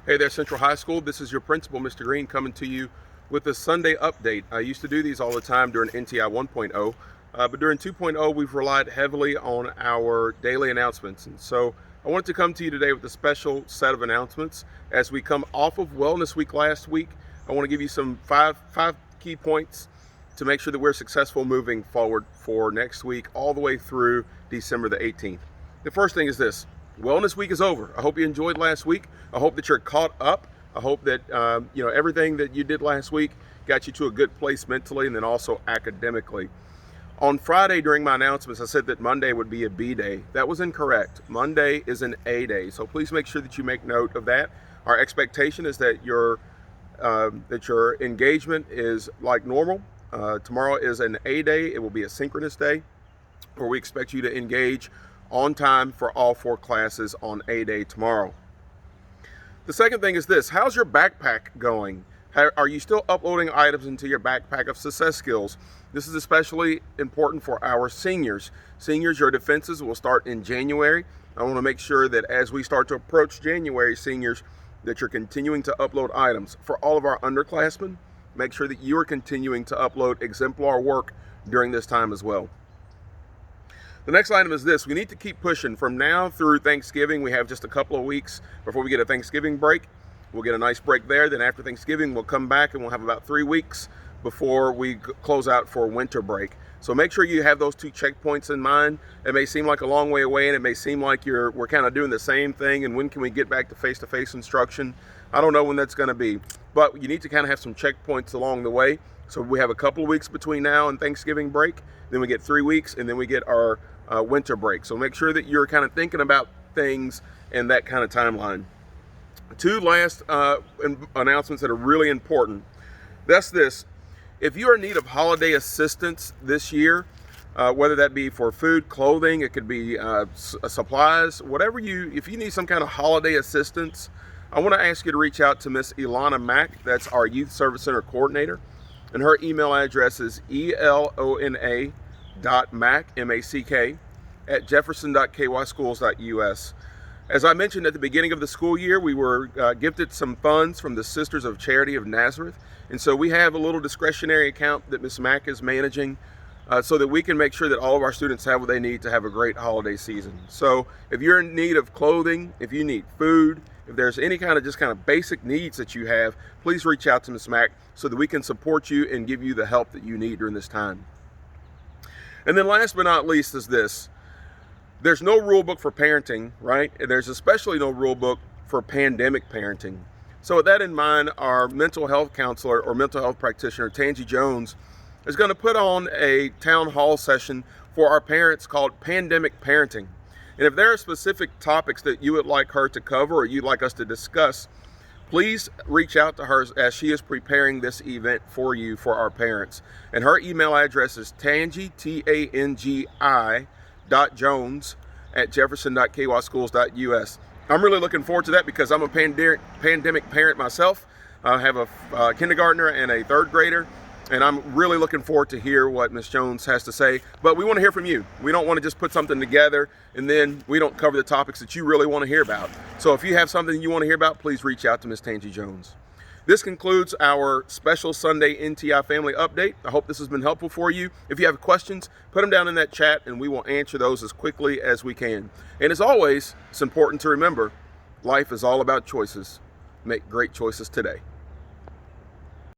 Hey there, Central High School. This is your principal, Mr. Green, coming to you with a Sunday update. I used to do these all the time during NTI 1.0, but during 2.0, we've relied heavily on our daily announcements. And so I wanted to come to you today with a special set of announcements. As we come off of Wellness Week last week, I want to give you some five key points to make sure that we're successful moving forward for next week all the way through December the 18th. The first thing is this. Wellness Week is over. I hope you enjoyed last week. I hope that you're caught up. I hope that everything that you did last week got you to a good place mentally and then also academically. On Friday during my announcements, I said that Monday would be a B day. That was incorrect. Monday is an A day. So please make sure that you make note of that. Our expectation is that your engagement is like normal. Tomorrow is an A day. It will be a synchronous day where we expect you to engage on time for all 4 classes on A day tomorrow. The second thing is this: how's your backpack going? Are you still uploading items into your backpack of success skills? This is especially important for our seniors. Seniors, your defenses will start in January. I want to make sure that as we start to approach January, seniors, that you're continuing to upload items. For all of our underclassmen, make sure that you are continuing to upload exemplar work during this time as well. The next item is this: we need to keep pushing. From now through Thanksgiving, we have just a couple of weeks before we get a Thanksgiving break. We'll get a nice break there. Then after Thanksgiving, we'll come back and we'll have about 3 weeks before we close out for winter break. So make sure you have those 2 checkpoints in mind. It may seem like a long way away and it may seem like we're kind of doing the same thing, and when can we get back to face-to-face instruction? I don't know when that's going to be, but you need to kind of have some checkpoints along the way. So we have a couple of weeks between now and Thanksgiving break, then we get 3 weeks, and then we get our winter break. So make sure that you're kind of thinking about things in that kind of timeline. 2 last announcements that are really important. That's this: if you are in need of holiday assistance this year, whether that be for food, clothing, it could be supplies, whatever if you need some kind of holiday assistance, I want to ask you to reach out to Miss Elona.mack. That's our Youth Service Center coordinator, and her email address is elona.mack, M-A-C-K, at jefferson.kyschools.us. As I mentioned at the beginning of the school year, we were gifted some funds from the Sisters of Charity of Nazareth, and so we have a little discretionary account that Miss Mack is managing so that we can make sure that all of our students have what they need to have a great holiday season. So if you're in need of clothing, if you need food, if there's any kind of basic needs that you have, please reach out to Miss Mack so that we can support you and give you the help that you need during this time. And then last but not least is this: there's no rule book for parenting, right? And there's especially no rule book for pandemic parenting. So with that in mind, our mental health counselor or mental health practitioner, tangi.jones, is going to put on a town hall session for our parents called Pandemic Parenting. And if there are specific topics that you would like her to cover or you'd like us to discuss, please reach out to her as she is preparing this event for you, for our parents. And her email address is tangi, T-A-N-G-I.Jones at jefferson.kyschools.us. I'm really looking forward to that because I'm a pandemic parent myself. I have a kindergartner and a 3rd grader, and I'm really looking forward to hear what Ms. Jones has to say. But we want to hear from you. We don't want to just put something together and then we don't cover the topics that you really want to hear about. So if you have something you want to hear about, please reach out to Ms. Tangi Jones. This concludes our special Sunday NTI Family update. I hope this has been helpful for you. If you have questions, put them down in that chat and we will answer those as quickly as we can. And as always, it's important to remember, life is all about choices. Make great choices today.